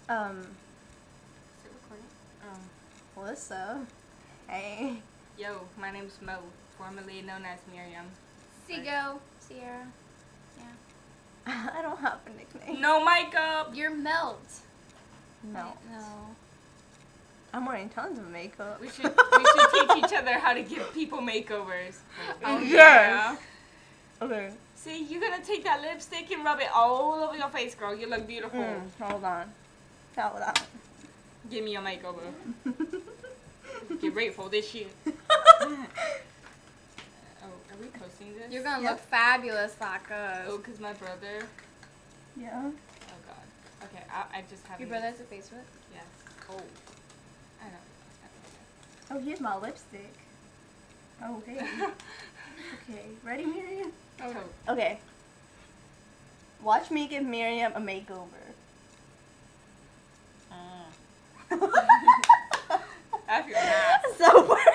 Is it recording? What's up? Hey. Yo, my name's Mo, formerly known as Miriam. Seago. Sierra. I don't have a nickname. No makeup! You're Melt. No. No. I'm wearing tons of makeup. We should teach each other how to give people makeovers. Oh, yes. Okay. See, you're gonna take that lipstick and rub it all over your face, girl. You look beautiful. Hold on. Hold on. Give me your makeover. Get ready for this shit. Oh, are we posting this? You're gonna Yep. look fabulous like us. Oh, cause my brother. Yeah. Oh God. Okay, I just have. Your brother has a Facebook? Yes. Oh. I know. Oh, here's my lipstick. Oh, hey. Okay. Ready, Miriam? Oh. Okay. Watch me give Miriam a makeover. I feel nice. So weird.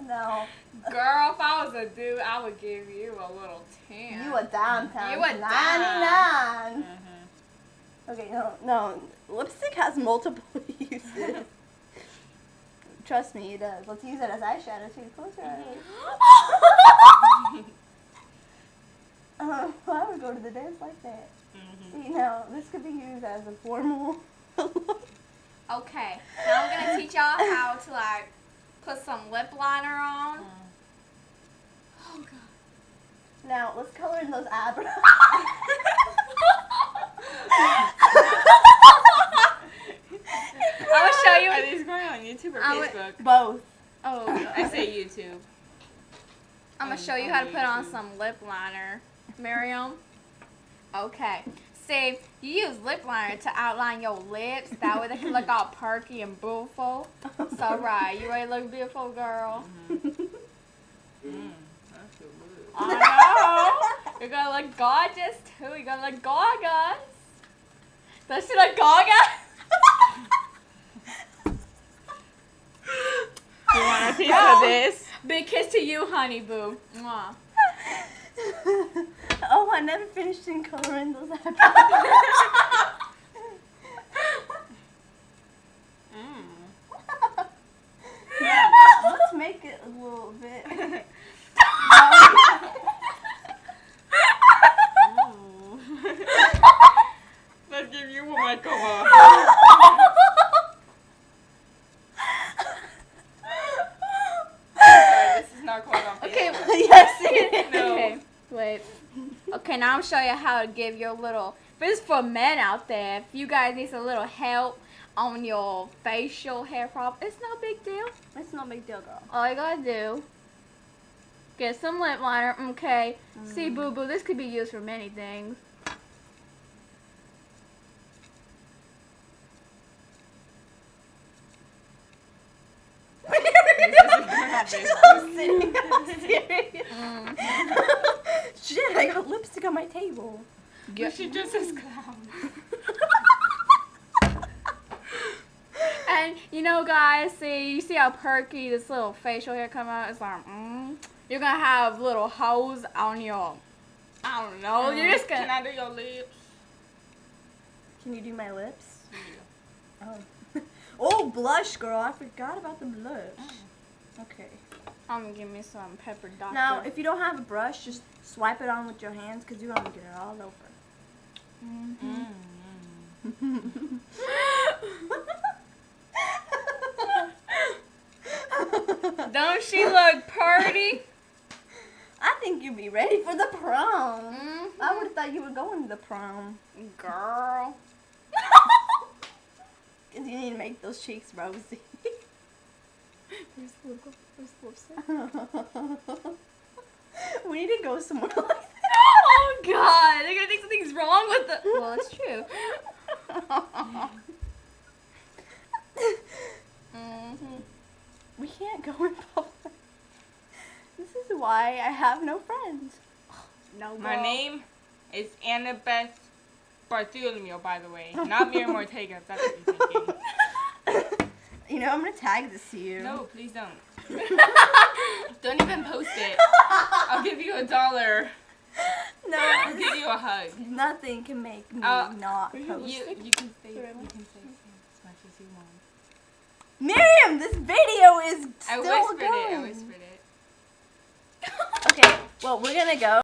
No. Girl, if I was a dude, I would give you a little 10. You a dime times You a 99. Okay, no. Lipstick has multiple uses. Trust me, it does. Let's use it as eyeshadow too. Close your eyes. Why would go to the dance like that? See, now, this could be used as a formal Okay, now I'm gonna teach y'all how to like put some lip liner on. Oh God. Now, let's color in those eyebrows. I will show you. Are these going on YouTube or Facebook? Both. Oh, I say YouTube. I'm gonna show you how to put on some lip liner, Miriam. Okay. See, you use lip liner to outline your lips. That way they can look all perky and beautiful. So, right, you ready to look beautiful, girl? I feel good. I know. You're gonna look gorgeous too. You're gonna look gorgeous. Does she look gorgeous? You want a piece of this? Big kiss to you, honey boo. Mwah. Oh, I never finished in coloring those eyebrows. Let's make it a little bit. Let's give you a makeover. Sorry, this is not going on Okay. Yes, it is. No. Okay. Wait. Okay, now I'm showing you how to give your little. This is for men out there. If you guys need a little help on your facial hair problem, it's no big deal. It's no big deal, girl. All you gotta do, get some lip liner. Okay. See, boo boo, this could be used for many things. Sitting serious. Shit, I got lipstick on my table. You should just as clown. And you know, guys, you see how perky this little facial hair come out? It's like, you're gonna have little holes on your, I don't know. You're just Can gonna. I do your lips? Can you do my lips? Oh. Oh, blush, girl. I forgot about the blush. Okay. I'm gonna give me some pepper doctor. Now, if you don't have a brush, just swipe it on with your hands because you're going to get it all over. Don't she look pretty? I think you'd be ready for the prom. Mhm. I would have thought you were going to the prom. Girl. Because you need to make those cheeks rosy. Where's the logo? Where's the lipstick? We need to go somewhere like that. Oh God! They're gonna think something's wrong with the. Well, it's true. We can't go in public. This is why I have no friends. No. My girl. name is Annabeth Bartholomew, by the way. Not Miriam Ortega, if that's what you're thinking. You know, I'm going to tag this to you. No, please don't. Don't even post it. I'll give you $1. I'll No, give you a hug. nothing can make me Oh, not we have post. You can say as much as you want. Miriam, this video is I still whispered it. I going. whispered it. Okay, well, we're gonna go.